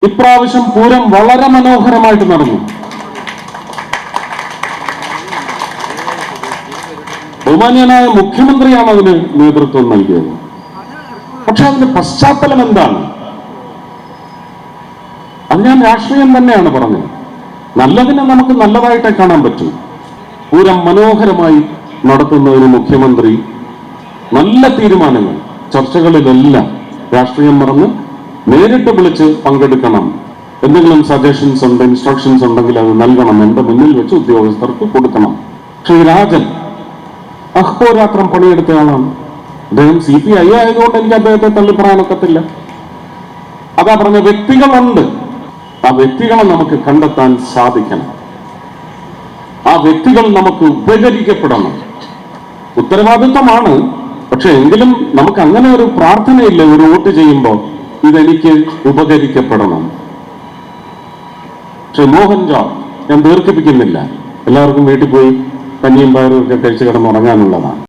ഇപ്രാവശ്യം പൂരം വളരെ മനോഹരമായിട്ട് നടന്നു. ബഹുമാന്യനായ മുഖ്യമന്ത്രിയാണ് അതിന് നേതൃത്വം നൽകിയത്. പക്ഷെ അതിന്റെ പശ്ചാത്തലം എന്താണ്? അത് ഞാൻ രാഷ്ട്രീയം തന്നെയാണ് പറഞ്ഞത്. നല്ലതിനെ നമുക്ക് നല്ലതായിട്ടേ കാണാൻ പറ്റൂ. പൂരം മനോഹരമായി നടത്തുന്നതിന് മുഖ്യമന്ത്രി നല്ല തീരുമാനങ്ങൾ ചർച്ചകളിലെല്ലാം രാഷ്ട്രീയം മറന്ന് നേരിട്ട് വിളിച്ച് പങ്കെടുക്കണം. എന്തെങ്കിലും സജഷൻസ് ഉണ്ട്, ഇൻസ്ട്രക്ഷൻസ് ഉണ്ടെങ്കിൽ അത് നൽകണം, എന്റെ മുന്നിൽ വെച്ച് ഉദ്യോഗസ്ഥർക്ക് കൊടുക്കണം. ശ്രീ രാജൻ അഹോരാത്രം പണിയെടുത്തയാളാണ്. അദ്ദേഹം CPI ആയതുകൊണ്ട് എനിക്ക് അദ്ദേഹത്തെ തള്ളിപ്പറയാനൊക്കത്തില്ല. അതാ പറഞ്ഞ വ്യക്തികളുണ്ട്. ആ വ്യക്തികളെ നമുക്ക് കണ്ടെത്താൻ സാധിക്കണം. ആ വ്യക്തികൾ നമുക്ക് ഉപകരിക്കപ്പെടണം. ഉത്തരവാദിത്വമാണ്. പക്ഷെ എങ്കിലും നമുക്ക് അങ്ങനെ ഒരു പ്രാർത്ഥനയില്ല. ഒരു വോട്ട് ചെയ്യുമ്പോൾ ഇതെനിക്ക് ഉപകരിക്കപ്പെടണം. പക്ഷെ മോഹൻ ജോർജ്, ഞാൻ ദീർഘിപ്പിക്കുന്നില്ല, എല്ലാവർക്കും വീട്ടിൽ പോയി കഞ്ഞിയും പയറും ഒക്കെ കഴിച്ച് കിടന്നുറങ്ങാനുള്ളതാണ്.